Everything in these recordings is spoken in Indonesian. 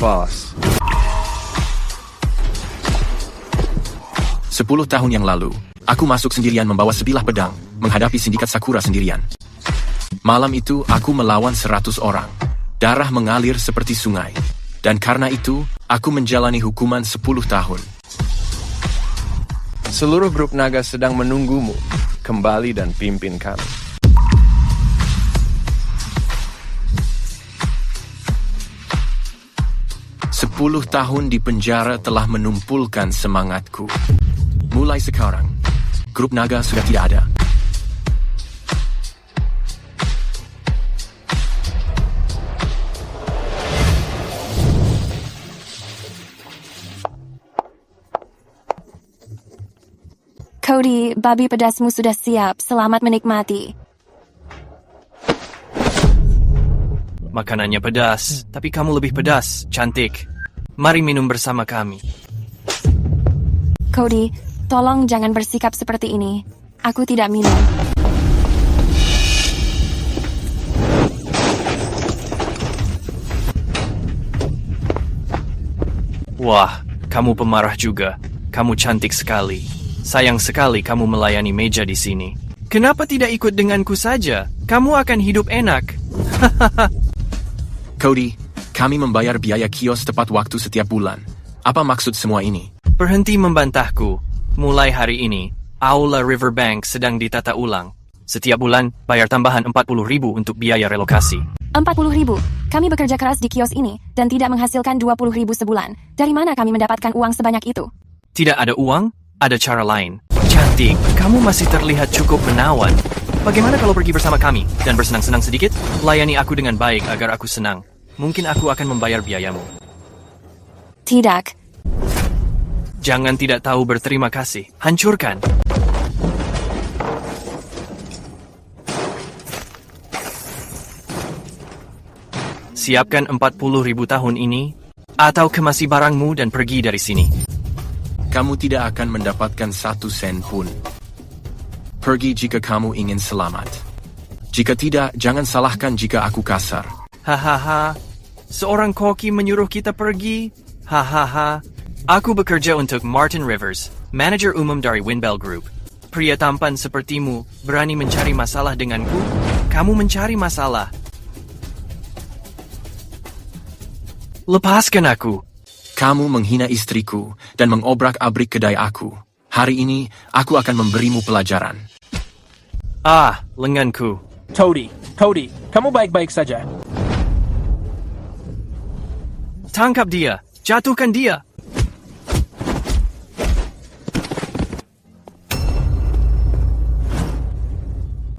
boss. 10 tahun yang lalu, aku masuk sendirian membawa sebilah pedang, menghadapi sindikat Sakura sendirian. Malam itu, aku melawan 100 orang. Darah mengalir seperti sungai. Dan karena itu, aku menjalani hukuman 10 tahun. Seluruh grup naga sedang menunggumu. Kembali dan pimpin kami. Sepuluh tahun di penjara telah menumpulkan semangatku. Mulai sekarang, grup naga sudah tidak ada. Cody, babi pedasmu sudah siap. Selamat menikmati. Makanannya pedas, tapi kamu lebih pedas, cantik. Mari minum bersama kami. Cody, tolong jangan bersikap seperti ini. Aku tidak minum. Wah, kamu pemarah juga. Kamu cantik sekali. Sayang sekali kamu melayani meja di sini. Kenapa tidak ikut denganku saja? Kamu akan hidup enak. Cody, kami membayar biaya kios tepat waktu setiap bulan. Apa maksud semua ini? Berhenti membantahku. Mulai hari ini, Aula Riverbank sedang ditata ulang. Setiap bulan, bayar tambahan 40.000 untuk biaya relokasi. 40.000. Kami bekerja keras di kios ini dan tidak menghasilkan 20.000 sebulan. Dari mana kami mendapatkan uang sebanyak itu? Tidak ada uang, ada cara lain. Cantik, kamu masih terlihat cukup menawan. Bagaimana kalau pergi bersama kami dan bersenang-senang sedikit? Layani aku dengan baik agar aku senang. Mungkin aku akan membayar biayamu. Tidak. Jangan tidak tahu berterima kasih. Hancurkan. Siapkan 40.000 tahun ini, atau kemasi barangmu dan pergi dari sini. Kamu tidak akan mendapatkan 1 sen pun. Pergi jika kamu ingin selamat. Jika tidak, jangan salahkan jika aku kasar. Hahaha, seorang koki menyuruh kita pergi. Hahaha, aku bekerja untuk Martin Rivers, manajer umum dari Windbell Group. Pria tampan sepertimu berani mencari masalah denganku? Kamu mencari masalah. Lepaskan aku. Kamu menghina istriku dan mengobrak-abrik kedai aku. Hari ini, aku akan memberimu pelajaran. Ah, lenganku. Cody, kamu baik-baik saja. Tangkap dia. Jatuhkan dia.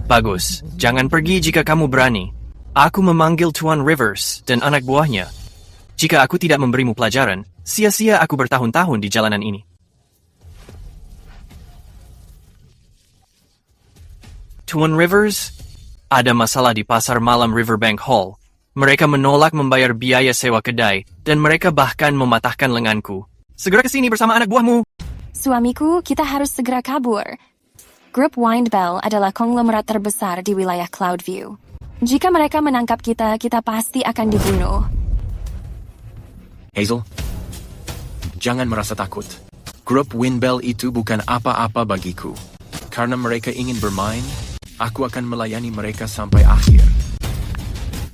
Bagus. Jangan pergi jika kamu berani. Aku memanggil Tuan Rivers dan anak buahnya. Jika aku tidak memberimu pelajaran, sia-sia aku bertahun-tahun di jalanan ini. Tuan Rivers, ada masalah di pasar malam Riverbank Hall. Mereka menolak membayar biaya sewa kedai, dan mereka bahkan mematahkan lenganku. Segera ke sini bersama anak buahmu. Suamiku, kita harus segera kabur. Grup Windbell adalah konglomerat terbesar di wilayah Cloudview. Jika mereka menangkap kita, kita pasti akan dibunuh. Hazel, jangan merasa takut. Grup Windbell itu bukan apa-apa bagiku. Karena mereka ingin bermain, aku akan melayani mereka sampai akhir.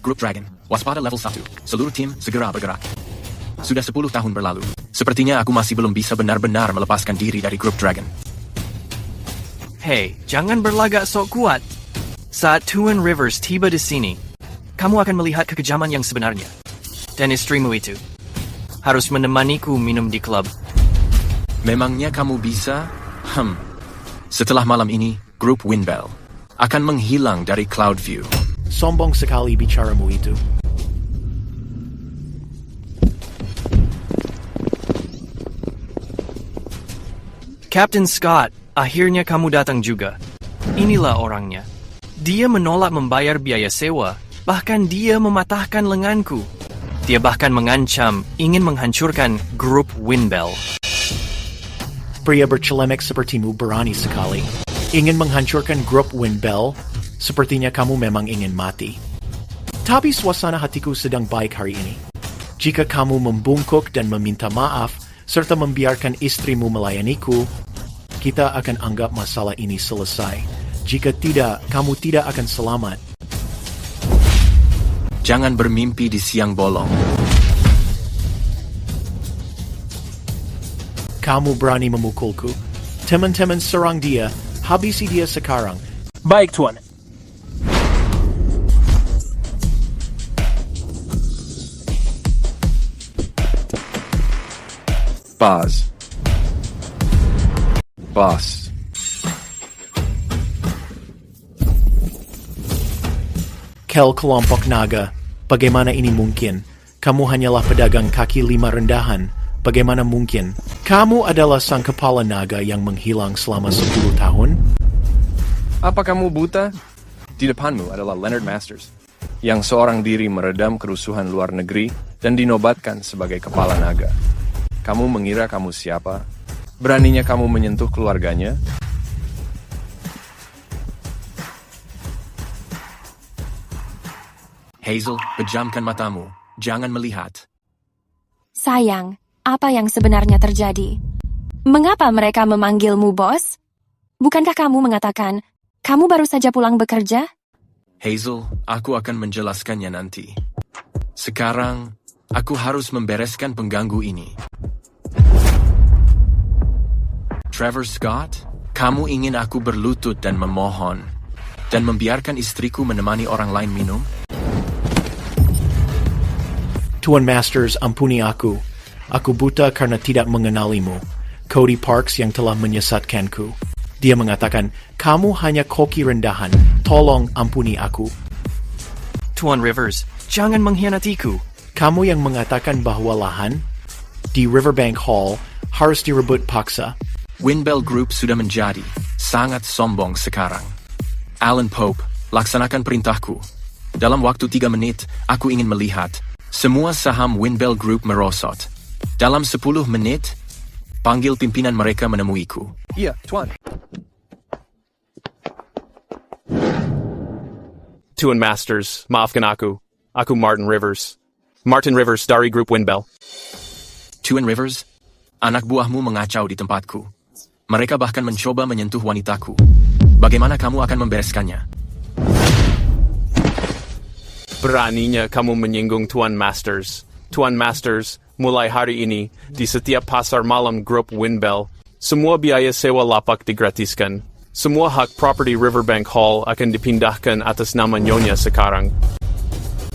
Grup Dragon, waspada level 1. Seluruh tim segera bergerak. Sudah 10 tahun berlalu. Sepertinya aku masih belum bisa benar-benar melepaskan diri dari Grup Dragon. Hei, jangan berlagak sok kuat. Saat Tuan Rivers tiba di sini, kamu akan melihat kekejaman yang sebenarnya. Dan istrimu itu harus menemaniku minum di klub. Memangnya kamu bisa? Setelah malam ini, Grup Windbell akan menghilang dari Cloudview. Sombong sekali bicaramu itu. Captain Scott, akhirnya kamu datang juga. Inilah orangnya. Dia menolak membayar biaya sewa, bahkan dia mematahkan lenganku. Dia bahkan mengancam ingin menghancurkan Grup Windbell. Pria bercelemek sepertimu berani sekali. Ingin menghancurkan Grup Windbell? Sepertinya kamu memang ingin mati. Tapi suasana hatiku sedang baik hari ini. Jika kamu membungkuk dan meminta maaf, serta membiarkan istrimu melayaniku, kita akan anggap masalah ini selesai. Jika tidak, kamu tidak akan selamat. Jangan bermimpi di siang bolong. Kamu berani memukulku? Teman-teman serang dia, habisi dia sekarang. Baik, Tuan. Boss. Kel kelompok naga, bagaimana ini mungkin? Kamu hanyalah pedagang kaki lima rendahan. Bagaimana mungkin? Kamu adalah sang kepala naga yang menghilang selama 10 tahun? Apa kamu buta? Di depanmu adalah Leonard Masters, yang seorang diri meredam kerusuhan luar negeri dan dinobatkan sebagai kepala naga. Kamu mengira kamu siapa? Beraninya kamu menyentuh keluarganya? Hazel, pejamkan matamu. Jangan melihat. Sayang, apa yang sebenarnya terjadi? Mengapa mereka memanggilmu bos? Bukankah kamu mengatakan, kamu baru saja pulang bekerja? Hazel, aku akan menjelaskannya nanti. Sekarang, aku harus membereskan pengganggu ini. Trevor Scott, kamu ingin aku berlutut dan memohon, dan membiarkan istriku menemani orang lain minum? Tuan Masters, ampuni aku. Aku buta karena tidak mengenalimu. Cody Parks yang telah menyesatkanku. Dia mengatakan, kamu hanya koki rendahan. Tolong ampuni aku. Tuan Rivers, jangan mengkhianatiku. Kamu yang mengatakan bahwa lahan di Riverbank Hall harus direbut paksa. Windbell Group sudah menjadi sangat sombong sekarang. Alan Pope, laksanakan perintahku. Dalam waktu 3 menit, aku ingin melihat semua saham Windbell Group merosot. Dalam 10 menit, panggil pimpinan mereka menemuiku. Iya, Tuan. Tuan Masters, maafkan aku. Aku Martin Rivers. Martin Rivers dari Grup Windbell. Tuan Rivers, anak buahmu mengacau di tempatku. Mereka bahkan mencoba menyentuh wanitaku. Bagaimana kamu akan membereskannya? Beraninya kamu menyinggung Tuan Masters. Tuan Masters, mulai hari ini, di setiap pasar malam Grup Windbell, semua biaya sewa lapak digratiskan. Semua hak properti Riverbank Hall akan dipindahkan atas nama Nyonya sekarang.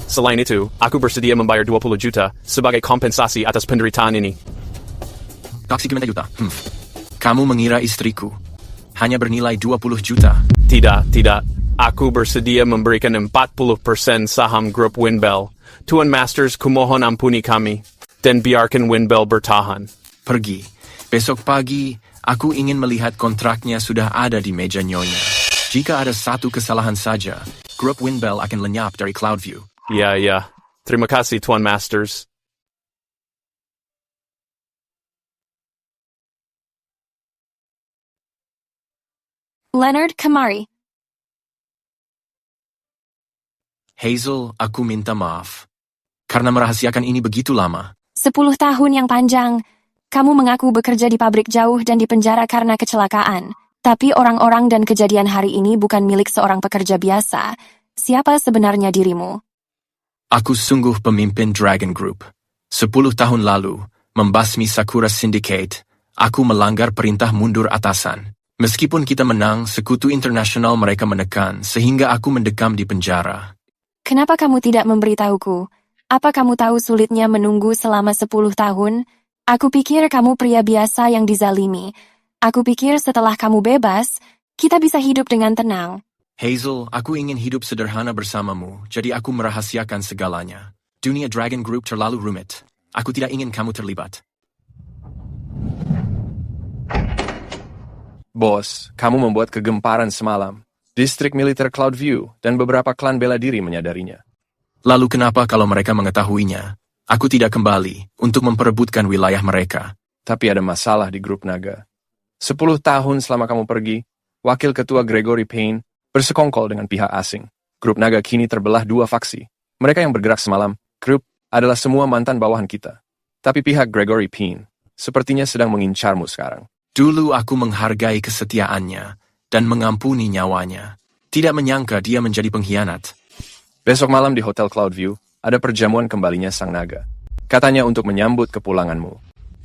Selain itu, aku bersedia membayar 20 juta sebagai kompensasi atas penderitaan ini. Taksi 5 juta. Kamu mengira istriku hanya bernilai 20 juta. Tidak. Aku bersedia memberikan 40% saham Grup Windbell. Tuan Masters, kumohon ampuni kami, dan biarkan Windbell bertahan. Pergi. Besok pagi, aku ingin melihat kontraknya sudah ada di meja Nyonya. Jika ada satu kesalahan saja, Grup Windbell akan lenyap dari Cloudview. Ya. Terima kasih, Tuan Masters. Leonard, kemari. Hazel, aku minta maaf. Karena merahasiakan ini begitu lama. 10 tahun yang panjang. Kamu mengaku bekerja di pabrik jauh dan dipenjara karena kecelakaan. Tapi orang-orang dan kejadian hari ini bukan milik seorang pekerja biasa. Siapa sebenarnya dirimu? Aku sungguh pemimpin Dragon Group. 10 tahun lalu, membasmi Sakura Syndicate, aku melanggar perintah mundur atasan. Meskipun kita menang, sekutu internasional mereka menekan, sehingga aku mendekam di penjara. Kenapa kamu tidak memberitahuku? Apa kamu tahu sulitnya menunggu selama 10 tahun? Aku pikir kamu pria biasa yang dizalimi. Aku pikir setelah kamu bebas, kita bisa hidup dengan tenang. Hazel, aku ingin hidup sederhana bersamamu, jadi aku merahasiakan segalanya. Dunia Dragon Group terlalu rumit. Aku tidak ingin kamu terlibat. Bos, kamu membuat kegemparan semalam. Distrik militer Cloudview dan beberapa klan bela diri menyadarinya. Lalu kenapa kalau mereka mengetahuinya, aku tidak kembali untuk memperebutkan wilayah mereka? Tapi ada masalah di grup naga. 10 tahun selama kamu pergi, Wakil Ketua Gregory Payne bersekongkol dengan pihak asing. Grup naga kini terbelah 2 faksi. Mereka yang bergerak semalam, grup adalah semua mantan bawahan kita. Tapi pihak Gregory Payne sepertinya sedang mengincarmu sekarang. Dulu aku menghargai kesetiaannya dan mengampuni nyawanya. Tidak menyangka dia menjadi pengkhianat. Besok malam di Hotel Cloudview, ada perjamuan kembalinya Sang Naga. Katanya untuk menyambut kepulanganmu.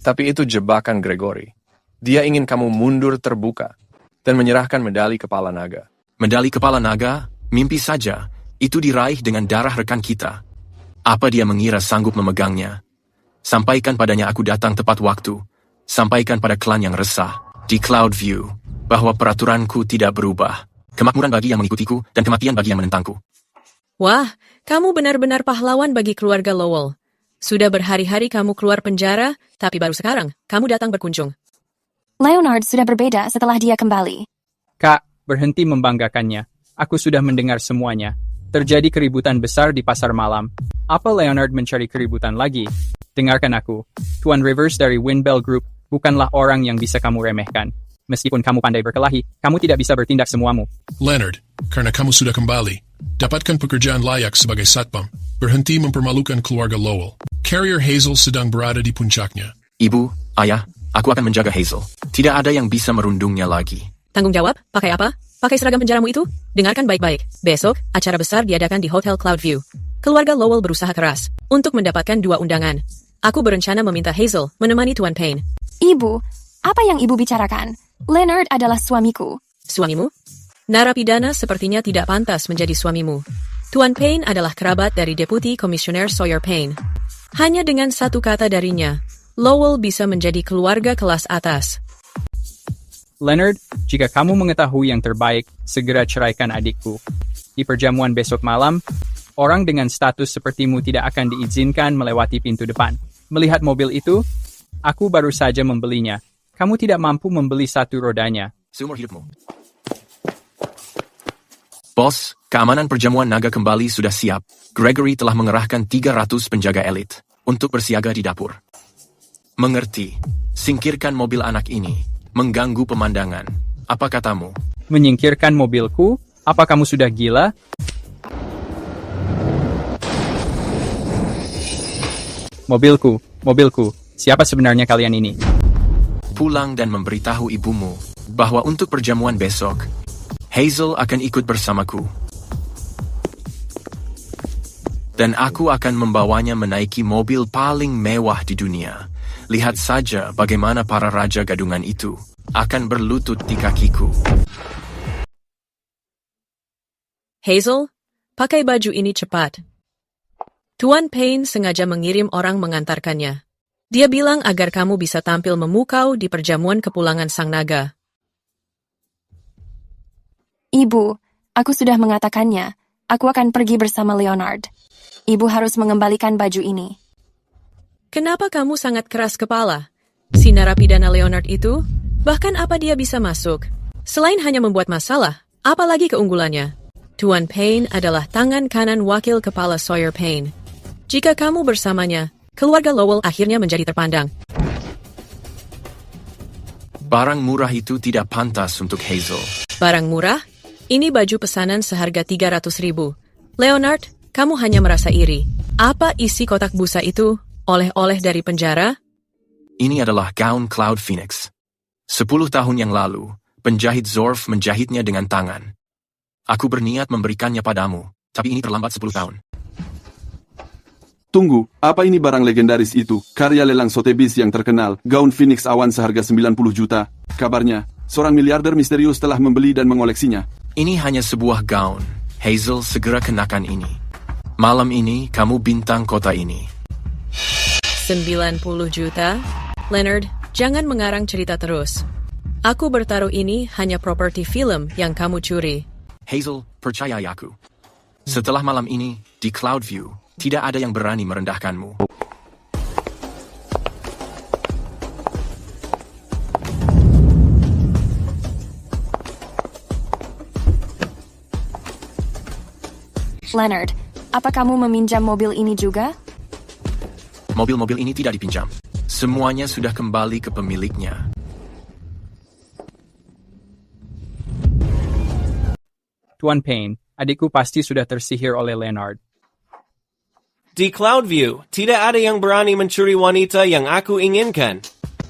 Tapi itu jebakan Gregory. Dia ingin kamu mundur terbuka dan menyerahkan medali kepala naga. Medali kepala naga? Mimpi saja. Itu diraih dengan darah rekan kita. Apa dia mengira sanggup memegangnya? Sampaikan padanya aku datang tepat waktu. Sampaikan pada klan yang resah di Cloudview bahwa peraturanku tidak berubah. Kemakmuran bagi yang mengikutiku dan kematian bagi yang menentangku. Wah, kamu benar-benar pahlawan bagi keluarga Lowell. Sudah berhari-hari kamu keluar penjara, tapi baru sekarang kamu datang berkunjung. Leonard sudah berbeda setelah dia kembali. Kak, berhenti membanggakannya. Aku sudah mendengar semuanya. Terjadi keributan besar di pasar malam. Apa Leonard mencari keributan lagi? Dengarkan aku. Tuan Rivers dari Windbell Group bukanlah orang yang bisa kamu remehkan. Meskipun kamu pandai berkelahi, kamu tidak bisa bertindak semuamu. Leonard, karena kamu sudah kembali, dapatkan pekerjaan layak sebagai satpam. Berhenti mempermalukan keluarga Lowell. Carrier Hazel sedang berada di puncaknya. Ibu, ayah, aku akan menjaga Hazel. Tidak ada yang bisa merundungnya lagi. Tanggung jawab? Pakai apa? Pakai seragam penjaramu itu? Dengarkan baik-baik. Besok, acara besar diadakan di Hotel Cloudview. Keluarga Lowell berusaha keras untuk mendapatkan 2 undangan. Aku berencana meminta Hazel menemani Tuan Payne. Ibu, apa yang ibu bicarakan? Leonard adalah suamiku. Suamimu? Narapidana sepertinya tidak pantas menjadi suamimu. Tuan Payne adalah kerabat dari Deputi Komisioner Sawyer Payne. Hanya dengan satu kata darinya, Lowell bisa menjadi keluarga kelas atas. Leonard, jika kamu mengetahui yang terbaik, segera ceraikan adikku. Di perjamuan besok malam, orang dengan status sepertimu tidak akan diizinkan melewati pintu depan. Melihat mobil itu, aku baru saja membelinya. Kamu tidak mampu membeli 1 rodanya. Seumur hidupmu. Bos, keamanan perjamuan naga kembali sudah siap. Gregory telah mengerahkan 300 penjaga elit untuk bersiaga di dapur. Mengerti, singkirkan mobil anak ini. Mengganggu pemandangan. Apa katamu? Menyingkirkan mobilku? Apa kamu sudah gila? Mobilku. Siapa sebenarnya kalian ini? Pulang dan memberitahu ibumu bahwa untuk perjamuan besok, Hazel akan ikut bersamaku. Dan aku akan membawanya menaiki mobil paling mewah di dunia. Lihat saja bagaimana para raja gadungan itu akan berlutut di kakiku. Hazel, pakai baju ini cepat. Tuan Payne sengaja mengirim orang mengantarkannya. Dia bilang agar kamu bisa tampil memukau di perjamuan kepulangan Sang Naga. Ibu, aku sudah mengatakannya. Aku akan pergi bersama Leonard. Ibu harus mengembalikan baju ini. Kenapa kamu sangat keras kepala? Si narapidana Leonard itu, bahkan apa dia bisa masuk? Selain hanya membuat masalah, apalagi keunggulannya? Tuan Payne adalah tangan kanan wakil kepala Sawyer Payne. Jika kamu bersamanya, keluarga Lowell akhirnya menjadi terpandang. Barang murah itu tidak pantas untuk Hazel. Barang murah? Ini baju pesanan seharga 300.000. Leonard, kamu hanya merasa iri. Apa isi kotak busa itu? Oleh-oleh dari penjara? Ini adalah gaun Cloud Phoenix. 10 tahun yang lalu, penjahit Zorf menjahitnya dengan tangan. Aku berniat memberikannya padamu, tapi ini terlambat 10 tahun. Tunggu, apa ini barang legendaris itu? Karya lelang Sotheby's yang terkenal, gaun Phoenix awan seharga 90 juta. Kabarnya, seorang miliarder misterius telah membeli dan mengoleksinya. Ini hanya sebuah gaun. Hazel, segera kenakan ini. Malam ini, kamu bintang kota ini. 90 juta? Leonard, jangan mengarang cerita terus. Aku bertaruh ini hanya properti film yang kamu curi. Hazel, percayai aku. Setelah malam ini, di Cloudview, tidak ada yang berani merendahkanmu. Leonard, apa kamu meminjam mobil ini juga? Mobil-mobil ini tidak dipinjam. Semuanya sudah kembali ke pemiliknya. Tuan Payne, adikku pasti sudah tersihir oleh Leonard. Di Cloudview, tidak ada yang berani mencuri wanita yang aku inginkan.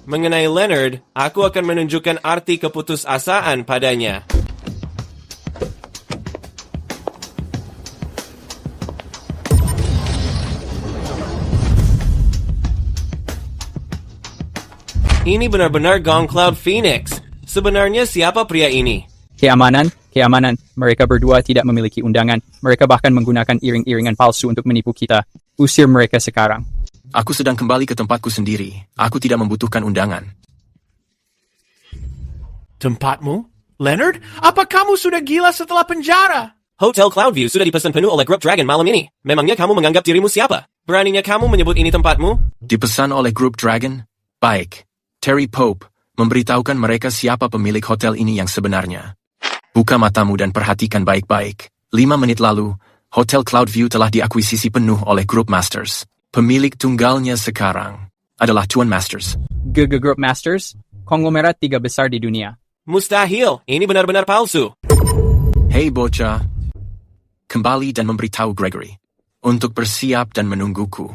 Mengenai Leonard, aku akan menunjukkan arti keputusasaan padanya. Ini benar-benar Gong Cloud Phoenix. Sebenarnya siapa pria ini? Keamanan. Mereka berdua tidak memiliki undangan. Mereka bahkan menggunakan iring-iringan palsu untuk menipu kita. Usir mereka sekarang. Aku sedang kembali ke tempatku sendiri. Aku tidak membutuhkan undangan. Tempatmu? Leonard? Apa kamu sudah gila setelah penjara? Hotel Cloudview sudah dipesan penuh oleh grup Dragon malam ini. Memangnya kamu menganggap dirimu siapa? Beraninya kamu menyebut ini tempatmu? Dipesan oleh grup Dragon? Baik. Terry Pope memberitahukan mereka siapa pemilik hotel ini yang sebenarnya. Buka matamu dan perhatikan baik-baik. 5 menit lalu, Hotel Cloudview telah diakuisisi penuh oleh grup Masters. Pemilik tunggalnya sekarang adalah Tuan Masters. Grup Masters? Konglomerat 3 besar di dunia. Mustahil, ini benar-benar palsu. Hei bocah, kembali dan memberitahu Gregory untuk bersiap dan menungguku.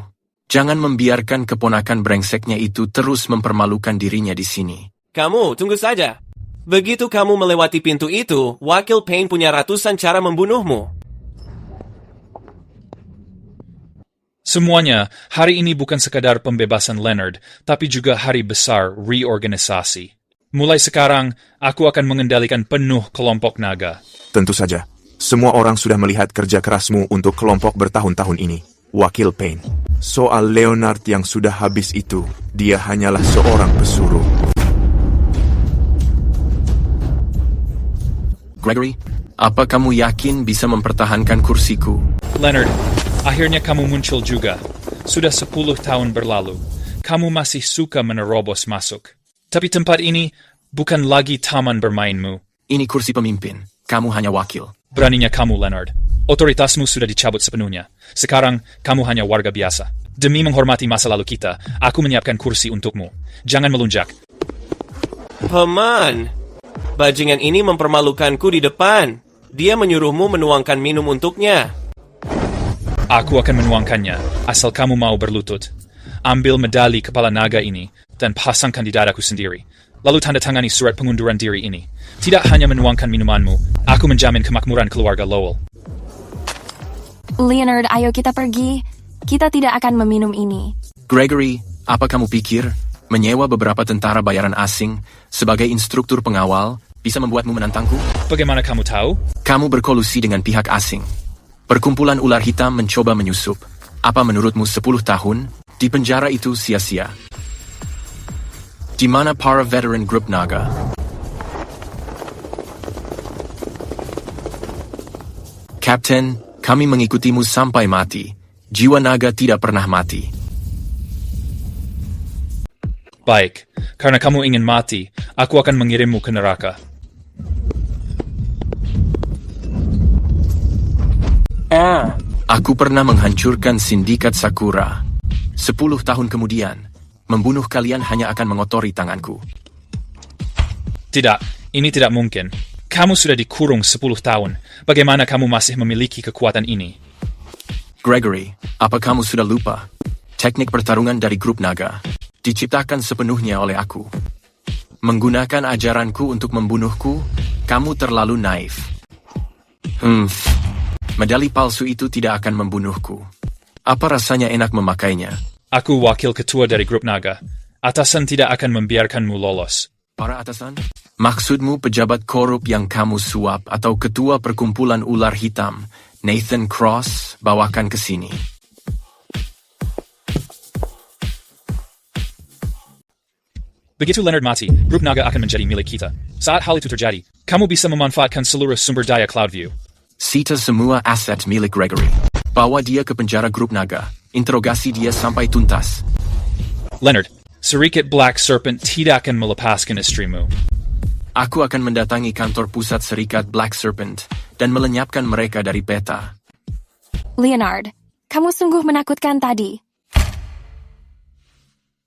Jangan membiarkan keponakan brengseknya itu terus mempermalukan dirinya di sini. Kamu, tunggu saja. Begitu kamu melewati pintu itu, Wakil Payne punya ratusan cara membunuhmu. Semuanya, hari ini bukan sekadar pembebasan Leonard, tapi juga hari besar reorganisasi. Mulai sekarang, aku akan mengendalikan penuh kelompok naga. Tentu saja. Semua orang sudah melihat kerja kerasmu untuk kelompok bertahun-tahun ini, Wakil Payne. Soal Leonard yang sudah habis itu, dia hanyalah seorang pesuruh. Gregory, apa kamu yakin bisa mempertahankan kursiku? Leonard, akhirnya kamu muncul juga. Sudah 10 tahun berlalu. Kamu masih suka menerobos masuk. Tapi tempat ini bukan lagi taman bermainmu. Ini kursi pemimpin. Kamu hanya wakil. Beraninya kamu, Leonard. Otoritasmu sudah dicabut sepenuhnya. Sekarang, kamu hanya warga biasa. Demi menghormati masa lalu kita, aku menyiapkan kursi untukmu. Jangan melunjak. Paman, bajingan ini mempermalukanku di depan. Dia menyuruhmu menuangkan minum untuknya. Aku akan menuangkannya, asal kamu mau berlutut. Ambil medali kepala naga ini, dan pasangkan di dadaku sendiri. Lalu tanda tangani surat pengunduran diri ini. Tidak hanya menuangkan minumanmu, aku menjamin kemakmuran keluarga Lowell. Leonard, ayo kita pergi. Kita tidak akan meminum ini. Gregory, apa kamu pikir menyewa beberapa tentara bayaran asing sebagai instruktur pengawal bisa membuatmu menantangku? Bagaimana kamu tahu? Kamu berkolusi dengan pihak asing. Perkumpulan ular hitam mencoba menyusup. Apa menurutmu 10 tahun di penjara itu sia-sia? Di mana para veteran grup naga? Kapten, kami mengikutimu sampai mati. Jiwa naga tidak pernah mati. Baik, karena kamu ingin mati, aku akan mengirimmu ke neraka. Aku pernah menghancurkan sindikat Sakura. 10 tahun kemudian, membunuh kalian hanya akan mengotori tanganku. Tidak, ini tidak mungkin. Kamu sudah dikurung 10 tahun. Bagaimana kamu masih memiliki kekuatan ini? Gregory, apa kamu sudah lupa? Teknik pertarungan dari grup naga diciptakan sepenuhnya oleh aku. Menggunakan ajaranku untuk membunuhku, kamu terlalu naif. Medali palsu itu tidak akan membunuhku. Apa rasanya enak memakainya? Aku wakil ketua dari grup naga. Atasan tidak akan membiarkanmu lolos. Para atasan? Maksudmu pejabat korup yang kamu suap atau ketua perkumpulan ular hitam, Nathan Cross, bawakan ke sini. Begitu Leonard mati, grup naga akan menjadi milik kita. Saat hal itu terjadi, kamu bisa memanfaatkan seluruh sumber daya Cloudview. Sita semua aset milik Gregory. Bawa dia ke penjara grup naga. Interogasi dia sampai tuntas. Leonard, Serikat Black Serpent tidak akan melepaskan istrimu. Aku akan mendatangi kantor pusat Serikat Black Serpent dan melenyapkan mereka dari peta. Leonard, kamu sungguh menakutkan tadi.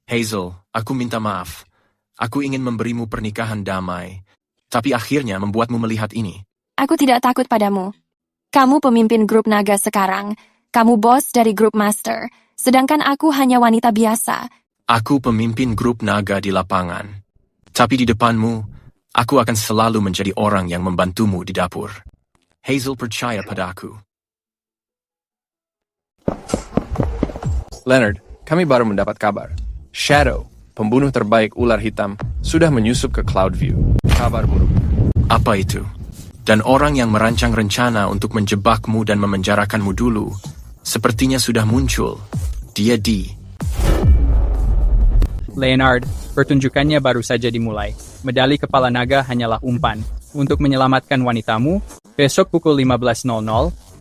Hazel, aku minta maaf. Aku ingin memberimu pernikahan damai, tapi akhirnya membuatmu melihat ini. Aku tidak takut padamu. Kamu pemimpin grup naga sekarang. Kamu bos dari grup master, sedangkan aku hanya wanita biasa. Aku pemimpin grup naga di lapangan. Tapi di depanmu, aku akan selalu menjadi orang yang membantumu di dapur. Hazel percaya pada aku. Leonard, kami baru mendapat kabar. Shadow, pembunuh terbaik ular hitam, sudah menyusup ke Cloudview. Kabar buruk. Apa itu? Dan orang yang merancang rencana untuk menjebakmu dan memenjarakanmu dulu, sepertinya sudah muncul. Dia Leonard, pertunjukannya baru saja dimulai. Medali kepala naga hanyalah umpan. Untuk menyelamatkan wanitamu, besok pukul 15.00,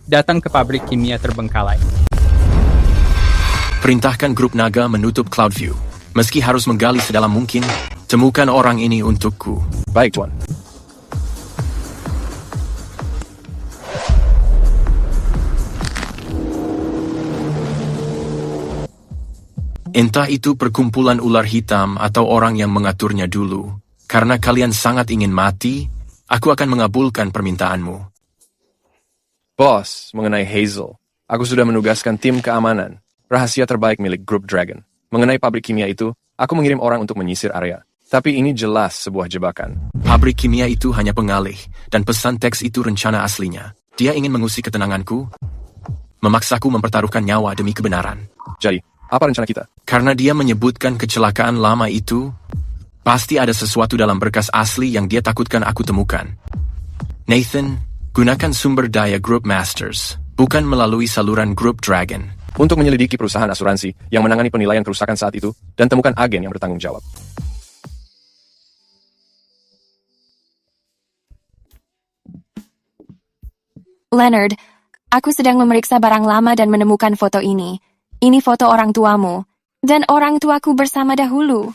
datang ke pabrik kimia terbengkalai. Perintahkan grup naga menutup Cloudview. Meski harus menggali sedalam mungkin, temukan orang ini untukku. Baik, Tuan. Entah itu perkumpulan ular hitam atau orang yang mengaturnya dulu. Karena kalian sangat ingin mati, aku akan mengabulkan permintaanmu. Bos, mengenai Hazel, aku sudah menugaskan tim keamanan. Rahasia terbaik milik Grup Dragon. Mengenai pabrik kimia itu, aku mengirim orang untuk menyisir area. Tapi ini jelas sebuah jebakan. Pabrik kimia itu hanya pengalih, dan pesan teks itu rencana aslinya. Dia ingin mengusik ketenanganku, memaksaku mempertaruhkan nyawa demi kebenaran. Jadi, apa rencana kita? Karena dia menyebutkan kecelakaan lama itu, pasti ada sesuatu dalam berkas asli yang dia takutkan aku temukan. Nathan, gunakan sumber daya Group Masters, bukan melalui saluran Group Dragon. Untuk menyelidiki perusahaan asuransi yang menangani penilaian kerusakan saat itu, dan temukan agen yang bertanggung jawab. Leonard, aku sedang memeriksa barang lama dan menemukan foto ini. Ini foto orang tuamu, dan orang tuaku bersama dahulu.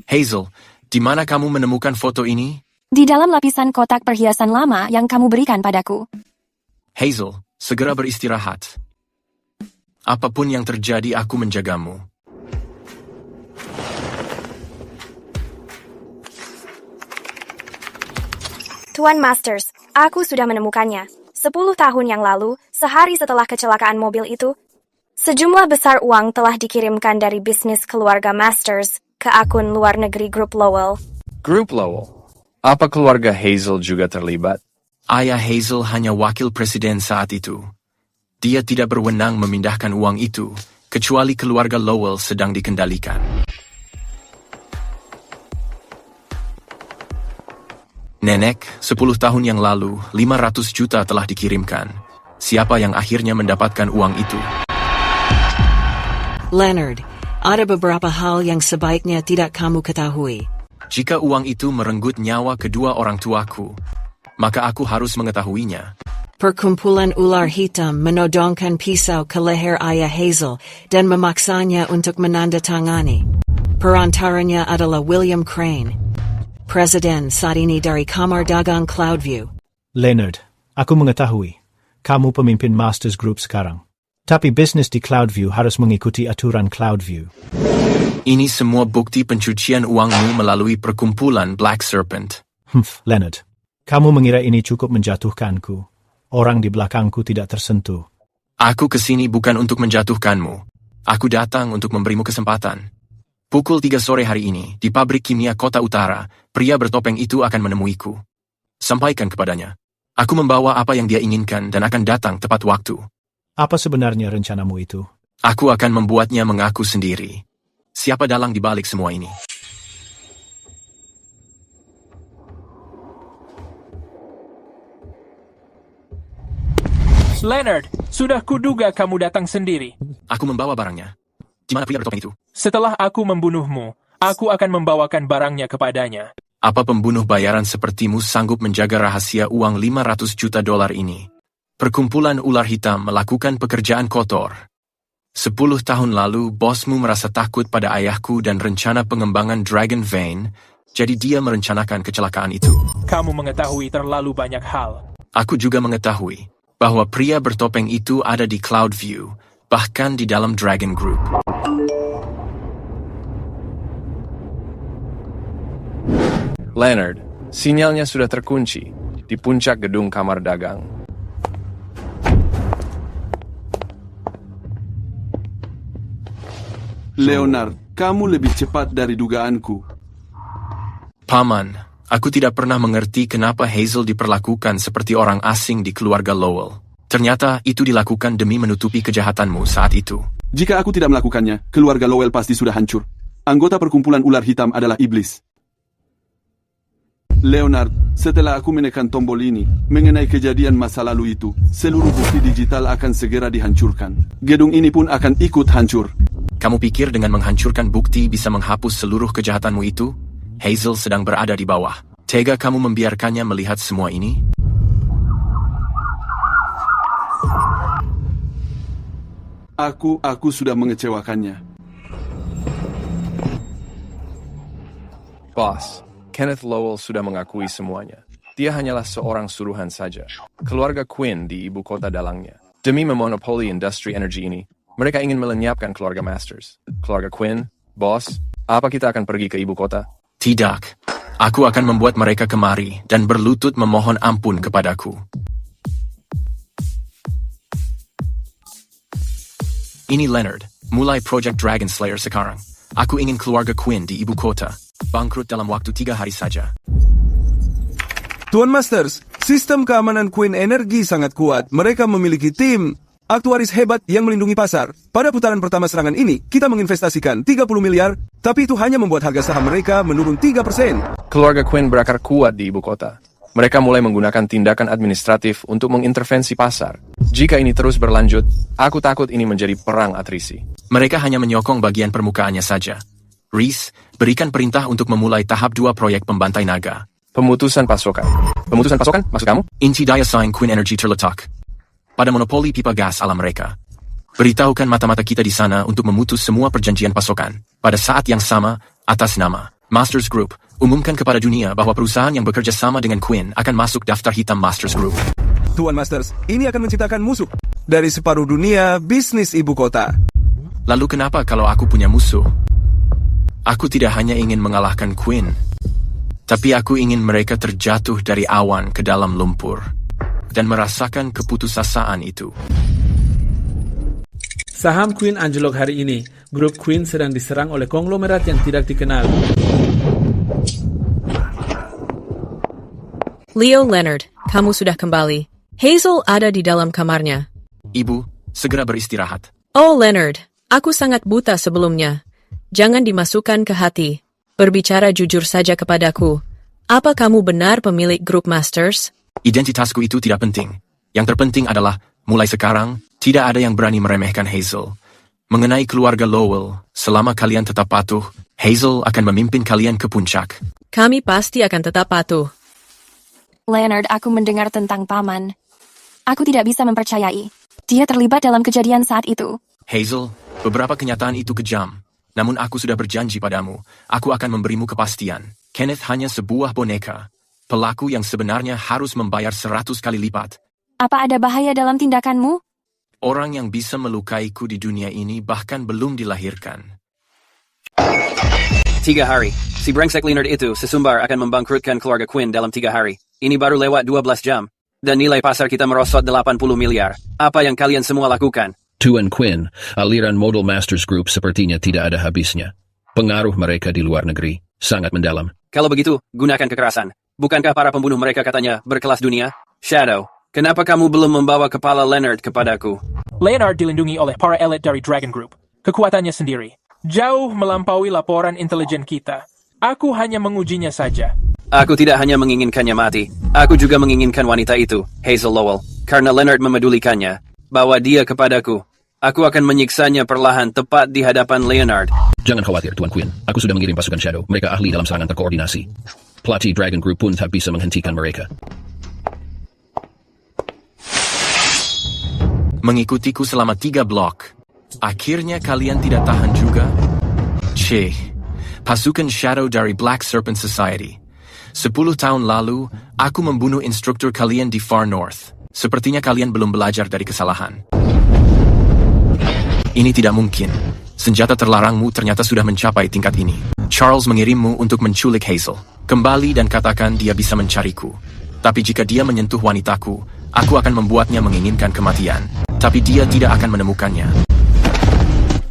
Hazel, di mana kamu menemukan foto ini? Di dalam lapisan kotak perhiasan lama yang kamu berikan padaku. Hazel, segera beristirahat. Apapun yang terjadi, aku menjagamu. Tuan Masters, aku sudah menemukannya. 10 tahun yang lalu, sehari setelah kecelakaan mobil itu, sejumlah besar uang telah dikirimkan dari bisnis keluarga Masters ke akun luar negeri Grup Lowell. Grup Lowell? Apa keluarga Hazel juga terlibat? Ayah Hazel hanya wakil presiden saat itu. Dia tidak berwenang memindahkan uang itu, kecuali keluarga Lowell sedang dikendalikan. Nenek, 10 tahun yang lalu, 500 juta telah dikirimkan. Siapa yang akhirnya mendapatkan uang itu? Leonard, ada beberapa hal yang sebaiknya tidak kamu ketahui. Jika uang itu merenggut nyawa kedua orang tuaku, maka aku harus mengetahuinya. Perkumpulan ular hitam menodongkan pisau ke leher ayah Hazel dan memaksanya untuk menandatangani. Perantaranya adalah William Crane, Presiden saat ini dari Kamar Dagang Cloudview. Leonard, aku mengetahui. Kamu pemimpin Masters Group sekarang. Tapi bisnis di Cloudview harus mengikuti aturan Cloudview. Ini semua bukti pencucian uangmu melalui perkumpulan Black Serpent. Leonard, kamu mengira ini cukup menjatuhkanku. Orang di belakangku tidak tersentuh. Aku kesini bukan untuk menjatuhkanmu. Aku datang untuk memberimu kesempatan. Pukul 3 sore hari ini, di pabrik kimia Kota Utara, pria bertopeng itu akan menemuiku. Sampaikan kepadanya. Aku membawa apa yang dia inginkan dan akan datang tepat waktu. Apa sebenarnya rencanamu itu? Aku akan membuatnya mengaku sendiri. Siapa dalang di balik semua ini? Leonard, sudah kuduga kamu datang sendiri. Aku membawa barangnya. Di mana pria bertopeng itu? Setelah aku membunuhmu, aku akan membawakan barangnya kepadanya. Apa pembunuh bayaran sepertimu sanggup menjaga rahasia uang 500 juta dolar ini? Perkumpulan ular hitam melakukan pekerjaan kotor. 10 tahun lalu, bosmu merasa takut pada ayahku dan rencana pengembangan Dragon Vein, jadi dia merencanakan kecelakaan itu. Kamu mengetahui terlalu banyak hal. Aku juga mengetahui bahwa pria bertopeng itu ada di Cloudview, bahkan di dalam Dragon Group. Leonard, sinyalnya sudah terkunci di puncak gedung kamar dagang. Leonard, kamu lebih cepat dari dugaanku. Paman, aku tidak pernah mengerti kenapa Hazel diperlakukan seperti orang asing di keluarga Lowell. Ternyata itu dilakukan demi menutupi kejahatanmu saat itu. Jika aku tidak melakukannya, keluarga Lowell pasti sudah hancur. Anggota perkumpulan ular hitam adalah iblis. Leonard, setelah aku menekan tombol ini, mengenai kejadian masa lalu itu, seluruh bukti digital akan segera dihancurkan. Gedung ini pun akan ikut hancur. Kamu pikir dengan menghancurkan bukti bisa menghapus seluruh kejahatanmu itu? Hazel sedang berada di bawah. Tega kamu membiarkannya melihat semua ini? Aku sudah mengecewakannya. Boss, Kenneth Lowell sudah mengakui semuanya. Dia hanyalah seorang suruhan saja. Keluarga Quinn di ibu kota dalangnya. Demi memonopoli industri energi ini, mereka ingin melenyapkan keluarga Masters. Keluarga Quinn, bos, apa kita akan pergi ke ibu kota? Tidak. Aku akan membuat mereka kemari dan berlutut memohon ampun kepadaku. Ini Leonard, mulai Project Dragon Slayer sekarang. Aku ingin keluarga Quinn di ibu kota. Bangkrut dalam waktu 3 hari saja. Tuan Masters, sistem keamanan Quinn Energy sangat kuat. Mereka memiliki tim aktuaris hebat yang melindungi pasar. Pada putaran pertama serangan ini, kita menginvestasikan 30 miliar, tapi itu hanya membuat harga saham mereka menurun 3%. Keluarga Quinn berakar kuat di ibu kota. Mereka mulai menggunakan tindakan administratif untuk mengintervensi pasar. Jika ini terus berlanjut, aku takut ini menjadi perang atrisi. Mereka hanya menyokong bagian permukaannya saja. Reese, berikan perintah untuk memulai tahap 2 proyek pembantai naga. Pemutusan pasokan. Pemutusan pasokan? Maksud kamu? Inti daya saing Quinn Energy terletak pada monopoli pipa gas ala mereka. Beritahukan mata-mata kita di sana untuk memutus semua perjanjian pasokan. Pada saat yang sama, atas nama Masters Group, umumkan kepada dunia bahwa perusahaan yang bekerja sama dengan Quinn akan masuk daftar hitam Masters Group. Tuan Masters, ini akan menciptakan musuh dari separuh dunia bisnis ibu kota. Lalu kenapa kalau aku punya musuh? Aku tidak hanya ingin mengalahkan Quinn, tapi aku ingin mereka terjatuh dari awan ke dalam lumpur dan merasakan keputusasaan itu. Saham Quinn anjlok hari ini. Grup Quinn sedang diserang oleh konglomerat yang tidak dikenal. Leo Leonard, kamu sudah kembali. Hazel ada di dalam kamarnya. Ibu, segera beristirahat. Oh Leonard, aku sangat buta sebelumnya. Jangan dimasukkan ke hati. Berbicara jujur saja kepadaku. Apa kamu benar pemilik grup Masters? Identitasku itu tidak penting. Yang terpenting adalah, mulai sekarang, tidak ada yang berani meremehkan Hazel. Mengenai keluarga Lowell, selama kalian tetap patuh, Hazel akan memimpin kalian ke puncak. Kami pasti akan tetap patuh. Leonard, aku mendengar tentang paman. Aku tidak bisa mempercayai. Dia terlibat dalam kejadian saat itu. Hazel, beberapa kenyataan itu kejam. Namun aku sudah berjanji padamu, aku akan memberimu kepastian. Kenneth hanya sebuah boneka. Pelaku yang sebenarnya harus membayar 100 kali lipat. Apa ada bahaya dalam tindakanmu? Orang yang bisa melukaiku di dunia ini bahkan belum dilahirkan. 3 hari. Si brengsek Leonard itu sesumbar akan membangkrutkan keluarga Quinn dalam 3 hari. Ini baru lewat 12 jam. Dan nilai pasar kita merosot 80 miliar. Apa yang kalian semua lakukan? Tuan Quinn, aliran modal Masters Group sepertinya tidak ada habisnya. Pengaruh mereka di luar negeri sangat mendalam. Kalau begitu, gunakan kekerasan. Bukankah para pembunuh mereka katanya berkelas dunia? Shadow, kenapa kamu belum membawa kepala Leonard kepadaku? Leonard dilindungi oleh para elit dari Dragon Group. Kekuatannya sendiri jauh melampaui laporan intelijen kita. Aku hanya mengujinya saja. Aku tidak hanya menginginkannya mati. Aku juga menginginkan wanita itu, Hazel Lowell. Karena Leonard memedulikannya. Bawa dia kepadaku. Aku akan menyiksanya perlahan tepat di hadapan Leonard. Jangan khawatir, Tuan Quinn. Aku sudah mengirim pasukan Shadow. Mereka ahli dalam serangan terkoordinasi. Pelatih Dragon Group pun tak bisa menghentikan mereka. Mengikutiku selama 3 blok. Akhirnya kalian tidak tahan juga? Pasukan Shadow dari Black Serpent Society. 10 tahun lalu, aku membunuh instruktur kalian di Far North. Sepertinya kalian belum belajar dari kesalahan. Ini tidak mungkin. Senjata terlarangmu ternyata sudah mencapai tingkat ini. Charles mengirimmu untuk menculik Hazel. Kembali dan katakan dia bisa mencariku. Tapi jika dia menyentuh wanitaku, aku akan membuatnya menginginkan kematian. Tapi dia tidak akan menemukannya.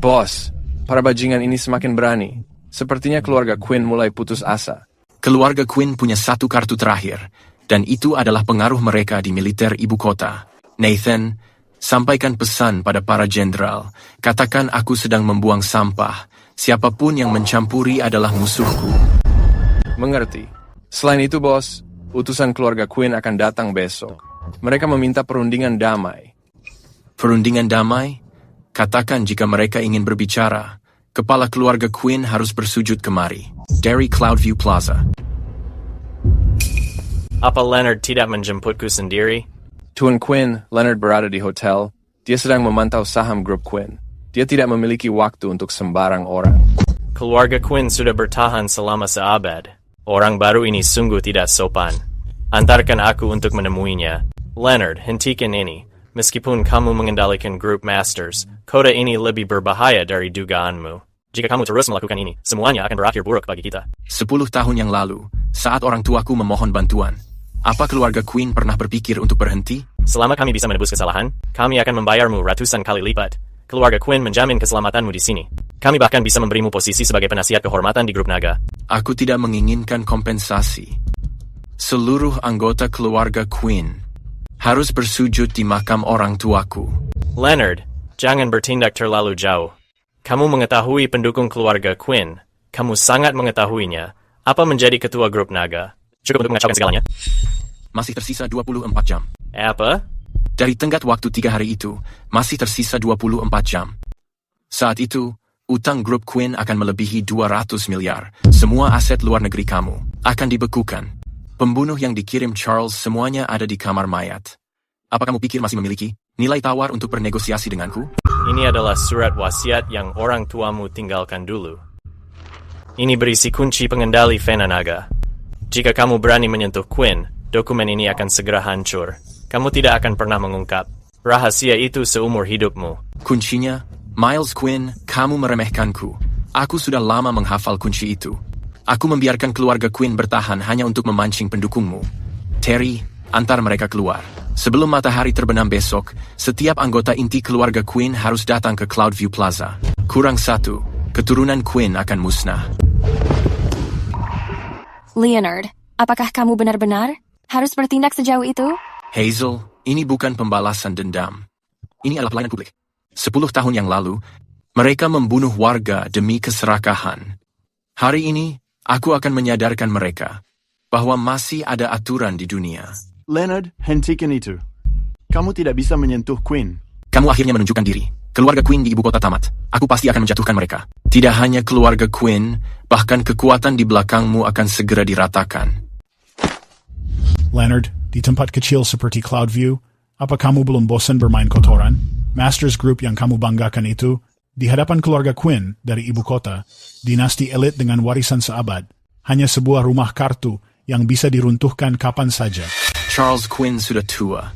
Bos, Para bajingan ini semakin berani. Sepertinya keluarga Quinn mulai putus asa. Keluarga Quinn punya satu kartu terakhir, dan itu adalah pengaruh mereka di militer ibu kota. Nathan, sampaikan pesan pada para jenderal. Katakan aku sedang membuang sampah. Siapapun yang mencampuri adalah musuhku. Mengerti. Selain itu, bos, utusan keluarga Quinn akan datang besok. Mereka meminta perundingan damai. Perundingan damai? Katakan jika mereka ingin berbicara. Kepala keluarga Quinn harus bersujud kemari. Dari Cloudview Plaza. Apa Leonard tidak menjemputku sendiri? Tuan Quinn, Leonard berada di hotel. Dia sedang memantau saham grup Quinn. Dia tidak memiliki waktu untuk sembarang orang. Keluarga Quinn sudah bertahan selama seabad. Orang baru ini sungguh tidak sopan. Antarkan aku untuk menemuinya. Leonard, hentikan ini. Meskipun kamu mengendalikan grup Masters, kota ini lebih berbahaya dari dugaanmu. Jika kamu terus melakukan ini, semuanya akan berakhir buruk bagi kita. 10 tahun yang lalu, saat orang tuaku memohon bantuan, apa keluarga Quinn pernah berpikir untuk berhenti? Selama kami bisa menebus kesalahan, kami akan membayarmu ratusan kali lipat. Keluarga Quinn menjamin keselamatanmu di sini. Kami bahkan bisa memberimu posisi sebagai penasihat kehormatan di grup naga. Aku tidak menginginkan kompensasi. Seluruh anggota keluarga Quinn harus bersujud di makam orang tuaku. Leonard, jangan bertindak terlalu jauh. Kamu mengetahui pendukung keluarga Quinn. Kamu sangat mengetahuinya. Apa menjadi ketua grup naga? Cukup untuk mengacaukan segalanya? Masih tersisa 24 jam. Apa? Dari tenggat waktu 3 hari itu, masih tersisa 24 jam. Saat itu, utang grup Quinn akan melebihi 200 miliar. Semua aset luar negeri kamu akan dibekukan. Pembunuh yang dikirim Charles semuanya ada di kamar mayat. Apa kamu pikir masih memiliki nilai tawar untuk bernegosiasi denganku? Ini adalah surat wasiat yang orang tuamu tinggalkan dulu. Ini berisi kunci pengendali Vena Naga. Jika kamu berani menyentuh Quinn, dokumen ini akan segera hancur. Kamu tidak akan pernah mengungkap rahasia itu seumur hidupmu. Kuncinya, Miles Quinn, kamu meremehkanku. Aku sudah lama menghafal kunci itu. Aku membiarkan keluarga Quinn bertahan hanya untuk memancing pendukungmu. Terry, antar mereka keluar. Sebelum matahari terbenam besok, setiap anggota inti keluarga Quinn harus datang ke Cloudview Plaza. Kurang satu, keturunan Quinn akan musnah. Leonard, apakah kamu benar-benar harus bertindak sejauh itu? Hazel, ini bukan pembalasan dendam. Ini adalah pelayanan publik. 10 tahun yang lalu, mereka membunuh warga demi keserakahan. Hari ini, aku akan menyadarkan mereka bahwa masih ada aturan di dunia. Leonard, hentikan itu. Kamu tidak bisa menyentuh Quinn. Kamu akhirnya menunjukkan diri. Keluarga Quinn di ibu kota tamat. Aku pasti akan menjatuhkan mereka. Tidak hanya keluarga Quinn, bahkan kekuatan di belakangmu akan segera diratakan. Leonard, di tempat kecil seperti Cloudview, apa kamu belum bosan bermain kotoran? Masters Group yang kamu banggakan itu, di hadapan keluarga Quinn dari ibu kota, dinasti elit dengan warisan seabad, hanya sebuah rumah kartu yang bisa diruntuhkan kapan saja. Charles Quinn sudah tua.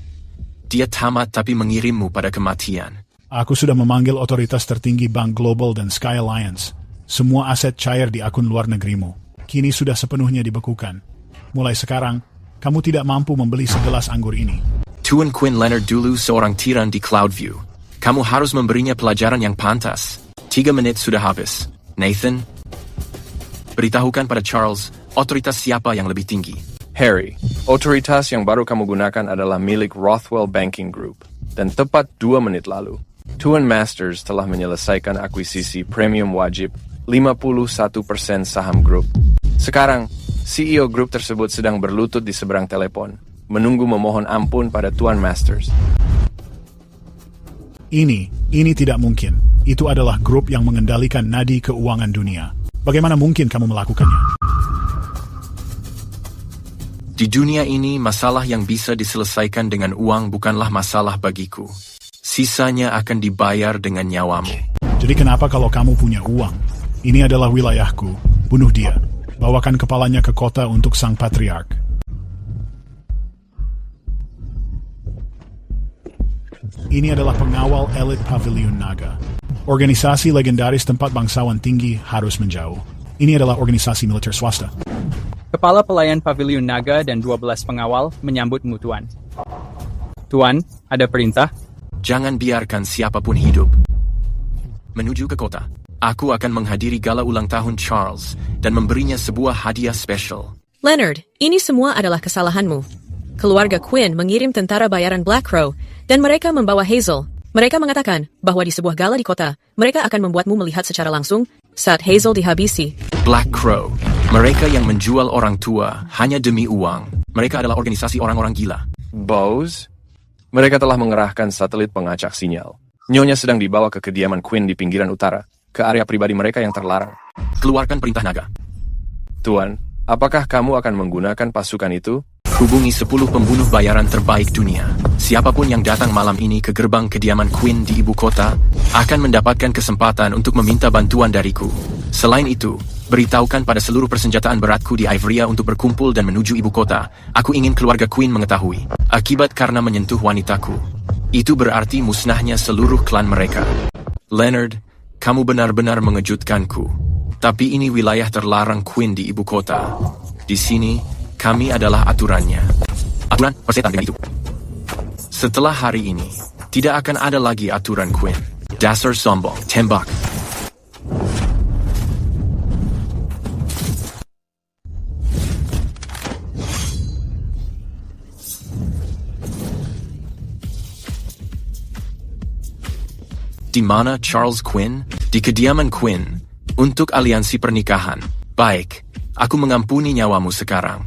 Dia tamat tapi mengirimmu pada kematian. Aku sudah memanggil otoritas tertinggi Bank Global dan Sky Alliance. Semua aset cair di akun luar negerimu kini sudah sepenuhnya dibekukan. Mulai sekarang, kamu tidak mampu membeli segelas anggur ini. Tuan Quinn Leonard dulu seorang tiran di Cloudview. Kamu harus memberinya pelajaran yang pantas. 3 menit sudah habis. Nathan, beritahukan pada Charles, otoritas siapa yang lebih tinggi. Harry, otoritas yang baru kamu gunakan adalah milik Rothwell Banking Group. Dan tepat 2 menit lalu, Tuan Masters telah menyelesaikan akuisisi premium wajib 51% saham grup. Sekarang, CEO grup tersebut sedang berlutut di seberang telepon, menunggu memohon ampun pada Tuan Masters. Ini tidak mungkin. Itu adalah grup yang mengendalikan nadi keuangan dunia. Bagaimana mungkin kamu melakukannya? Di dunia ini, masalah yang bisa diselesaikan dengan uang bukanlah masalah bagiku. Sisanya akan dibayar dengan nyawamu. Jadi kenapa kalau kamu punya uang? Ini adalah wilayahku. Bunuh dia. Bawakan kepalanya ke kota untuk sang patriark. Ini adalah pengawal elit Pavilion Naga. Organisasi legendaris tempat bangsawan tinggi harus menjauh. Ini adalah organisasi militer swasta. Kepala pelayan Pavilion Naga dan 12 pengawal menyambutmu, Tuan. Tuan, ada perintah? Jangan biarkan siapapun hidup. Menuju ke kota. Aku akan menghadiri gala ulang tahun Charles dan memberinya sebuah hadiah spesial. Leonard, ini semua adalah kesalahanmu. Keluarga Quinn mengirim tentara bayaran Black Crow dan mereka membawa Hazel. Mereka mengatakan bahwa di sebuah gala di kota, mereka akan membuatmu melihat secara langsung saat Hazel dihabisi. Black Crow, mereka yang menjual orang tua hanya demi uang. Mereka adalah organisasi orang-orang gila. Bose? Mereka telah mengerahkan satelit pengacak sinyal. Nyonya sedang dibawa ke kediaman Quinn di pinggiran utara, ke area pribadi mereka yang terlarang. Keluarkan perintah naga. Tuan, apakah kamu akan menggunakan pasukan itu? Hubungi 10 pembunuh bayaran terbaik dunia. Siapapun yang datang malam ini ke gerbang kediaman Quinn di ibu kota akan mendapatkan kesempatan untuk meminta bantuan dariku. Selain itu, beritahukan pada seluruh persenjataan beratku di Ivoria untuk berkumpul dan menuju ibu kota. Aku ingin keluarga Quinn mengetahui akibat karena menyentuh wanitaku. Itu berarti musnahnya seluruh klan mereka. Leonard, kamu benar-benar mengejutkanku. Tapi ini wilayah terlarang Quinn di ibu kota. Di sini, kami adalah aturannya. Aturan persetan dengan itu. Setelah hari ini, tidak akan ada lagi aturan Quinn. Dasar sombong, tembak. Di mana Charles Quinn? Di kediaman Quinn. Untuk aliansi pernikahan. Baik, aku mengampuni nyawamu sekarang.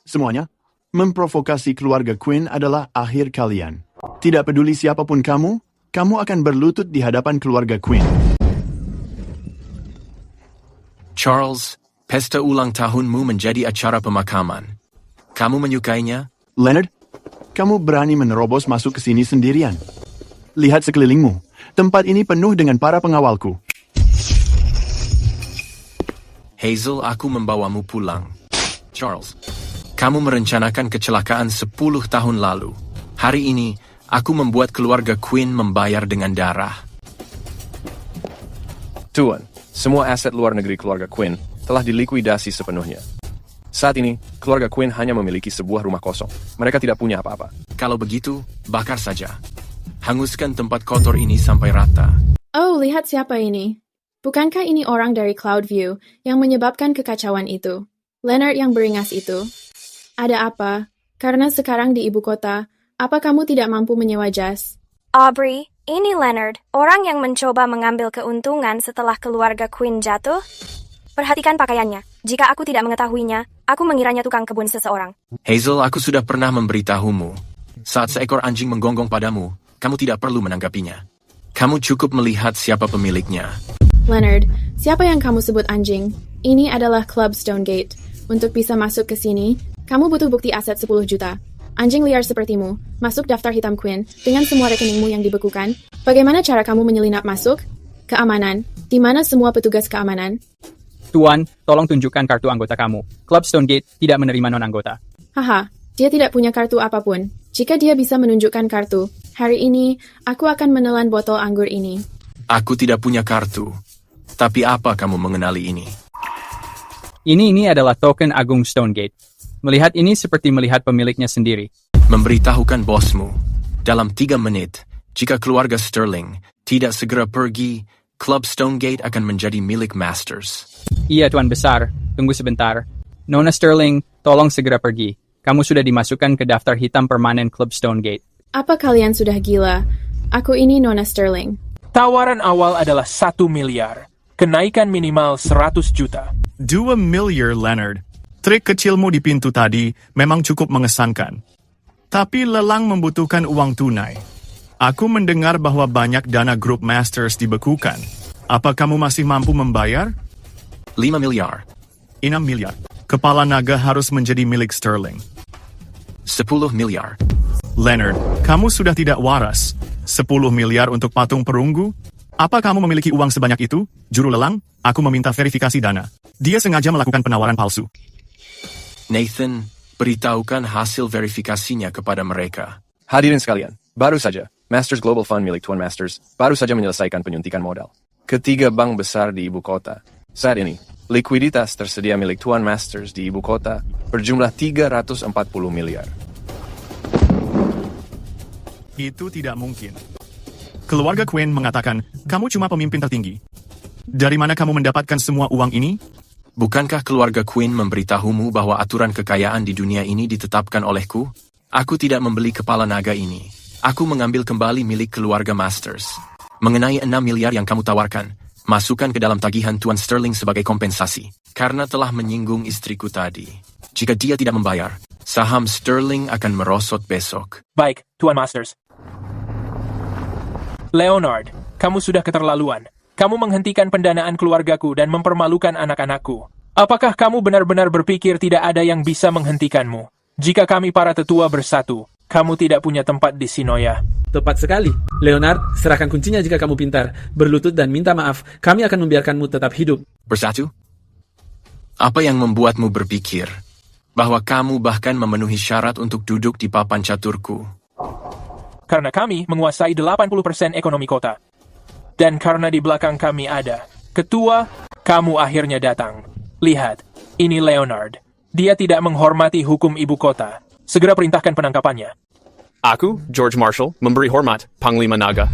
Semuanya, memprovokasi keluarga Quinn adalah akhir kalian. Tidak peduli siapapun kamu akan berlutut di hadapan keluarga Quinn. Charles, pesta ulang tahunmu menjadi acara pemakaman. Kamu menyukainya? Leonard, kamu berani menerobos masuk ke sini sendirian. Lihat sekelilingmu. Tempat ini penuh dengan para pengawalku. Hazel, aku membawamu pulang. Charles, kamu merencanakan kecelakaan 10 tahun lalu. Hari ini, aku membuat keluarga Quinn membayar dengan darah. Tuan, semua aset luar negeri keluarga Quinn telah dilikuidasi sepenuhnya. Saat ini, keluarga Quinn hanya memiliki sebuah rumah kosong. Mereka tidak punya apa-apa. Kalau begitu, bakar saja. Hanguskan tempat kotor ini sampai rata. Oh, lihat siapa ini. Bukankah ini orang dari Cloudview yang menyebabkan kekacauan itu? Leonard yang beringas itu. Ada apa? Karena sekarang di ibu kota, apa kamu tidak mampu menyewa jas? Aubrey, ini Leonard, orang yang mencoba mengambil keuntungan setelah keluarga Quinn jatuh. Perhatikan pakaiannya. Jika aku tidak mengetahuinya, aku mengiranya tukang kebun seseorang. Hazel, aku sudah pernah memberitahumu. Saat seekor anjing menggonggong padamu, kamu tidak perlu menanggapinya. Kamu cukup melihat siapa pemiliknya. Leonard, siapa yang kamu sebut anjing? Ini adalah Club Stonegate. Untuk bisa masuk ke sini, kamu butuh bukti aset 10 juta. Anjing liar sepertimu, masuk daftar hitam Quinn dengan semua rekeningmu yang dibekukan. Bagaimana cara kamu menyelinap masuk? Keamanan. Di mana semua petugas keamanan? Tuan, tolong tunjukkan kartu anggota kamu. Club Stonegate tidak menerima non-anggota. Haha, dia tidak punya kartu apapun. Jika dia bisa menunjukkan kartu, hari ini aku akan menelan botol anggur ini. Aku tidak punya kartu. Tapi apa kamu mengenali ini? Ini adalah token Agung Stonegate. Melihat ini seperti melihat pemiliknya sendiri. Memberitahukan bosmu, dalam 3 menit, jika keluarga Sterling tidak segera pergi, Club Stonegate akan menjadi milik Masters. Iya, Tuan Besar. Tunggu sebentar. Nona Sterling, tolong segera pergi. Kamu sudah dimasukkan ke daftar hitam permanen Club Stonegate. Apa kalian sudah gila? Aku ini Nona Sterling. Tawaran awal adalah 1 miliar. Kenaikan minimal 100 juta. 2 miliar, Leonard. Trik kecilmu di pintu tadi memang cukup mengesankan. Tapi lelang membutuhkan uang tunai. Aku mendengar bahwa banyak dana grup Masters dibekukan. Apa kamu masih mampu membayar? 5 miliar. 6 miliar. Kepala naga harus menjadi milik Sterling. 10 miliar. Leonard, kamu sudah tidak waras. 10 miliar untuk patung perunggu? Apa kamu memiliki uang sebanyak itu? Juru lelang, aku meminta verifikasi dana. Dia sengaja melakukan penawaran palsu. Nathan, beritahukan hasil verifikasinya kepada mereka. Hadirin sekalian, baru saja, Masters Global Fund milik Tuan Masters baru saja menyelesaikan penyuntikan modal. Ketiga bank besar di ibu kota. Saat ini, likuiditas tersedia milik Tuan Masters di ibu kota berjumlah 340 miliar. Itu tidak mungkin. Keluarga Quinn mengatakan, kamu cuma pemimpin tertinggi. Dari mana kamu mendapatkan semua uang ini? Bukankah keluarga Quinn memberitahumu bahwa aturan kekayaan di dunia ini ditetapkan olehku? Aku tidak membeli kepala naga ini. Aku mengambil kembali milik keluarga Masters. Mengenai 6 miliar yang kamu tawarkan, masukkan ke dalam tagihan Tuan Sterling sebagai kompensasi. Karena telah menyinggung istriku tadi. Jika dia tidak membayar, saham Sterling akan merosot besok. Baik, Tuan Masters. Leonard, kamu sudah keterlaluan. Kamu menghentikan pendanaan keluargaku dan mempermalukan anak-anakku. Apakah kamu benar-benar berpikir tidak ada yang bisa menghentikanmu? Jika kami para tetua bersatu, kamu tidak punya tempat di Sinoya. Tepat sekali. Leonard, serahkan kuncinya jika kamu pintar. Berlutut dan minta maaf. Kami akan membiarkanmu tetap hidup. Bersatu? Apa yang membuatmu berpikir bahwa kamu bahkan memenuhi syarat untuk duduk di papan caturku? Karena kami menguasai 80% ekonomi kota. Dan karena di belakang kami ada ketua, kamu akhirnya datang. Lihat, ini Leonard. Dia tidak menghormati hukum ibu kota. Segera perintahkan penangkapannya. Aku, George Marshall, memberi hormat, Panglima Naga.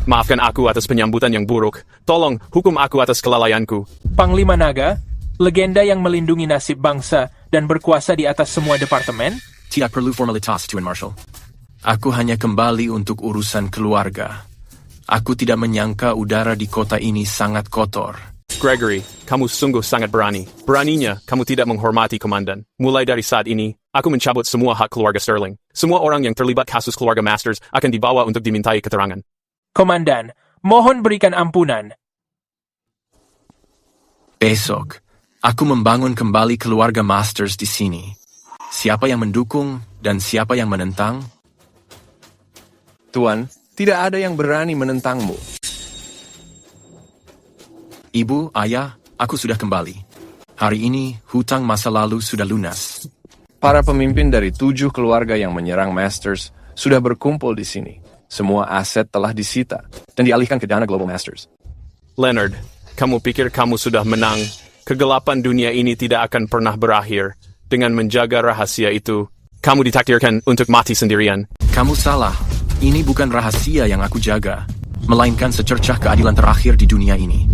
Maafkan aku atas penyambutan yang buruk. Tolong, hukum aku atas kelalaianku. Panglima Naga, legenda yang melindungi nasib bangsa dan berkuasa di atas semua departemen? Tidak perlu formalitas, Tuan Marshall. Aku hanya kembali untuk urusan keluarga. Aku tidak menyangka udara di kota ini sangat kotor. Gregory, kamu sungguh sangat berani. Beraninya, kamu tidak menghormati komandan. Mulai dari saat ini, aku mencabut semua hak keluarga Sterling. Semua orang yang terlibat kasus keluarga Masters akan dibawa untuk dimintai keterangan. Komandan, mohon berikan ampunan. Besok, aku membangun kembali keluarga Masters di sini. Siapa yang mendukung dan siapa yang menentang? Tuan, tidak ada yang berani menentangmu. Ibu, ayah, aku sudah kembali. Hari ini, hutang masa lalu sudah lunas. Para pemimpin dari 7 keluarga yang menyerang Masters sudah berkumpul di sini. Semua aset telah disita dan dialihkan ke dana Global Masters. Leonard, kamu pikir kamu sudah menang? Kegelapan dunia ini tidak akan pernah berakhir. Dengan menjaga rahasia itu, kamu ditakdirkan untuk mati sendirian. Kamu salah. Ini bukan rahasia yang aku jaga, melainkan secercah keadilan terakhir di dunia ini.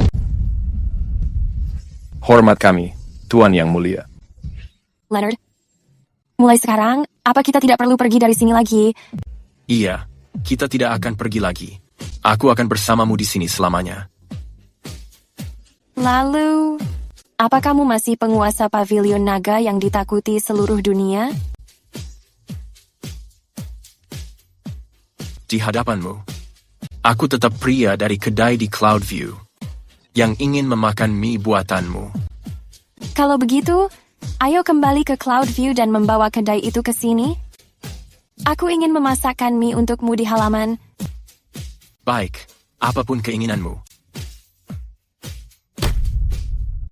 Hormat kami, Tuan Yang Mulia. Leonard, mulai sekarang, apa kita tidak perlu pergi dari sini lagi? Iya, kita tidak akan pergi lagi. Aku akan bersamamu di sini selamanya. Lalu, apa kamu masih penguasa pavilion naga yang ditakuti seluruh dunia? Di hadapanmu, aku tetap pria dari kedai di Cloudview yang ingin memakan mie buatanmu. Kalau begitu, ayo kembali ke Cloudview dan membawa kedai itu ke sini. Aku ingin memasakkan mie untukmu di halaman. Baik, apapun keinginanmu.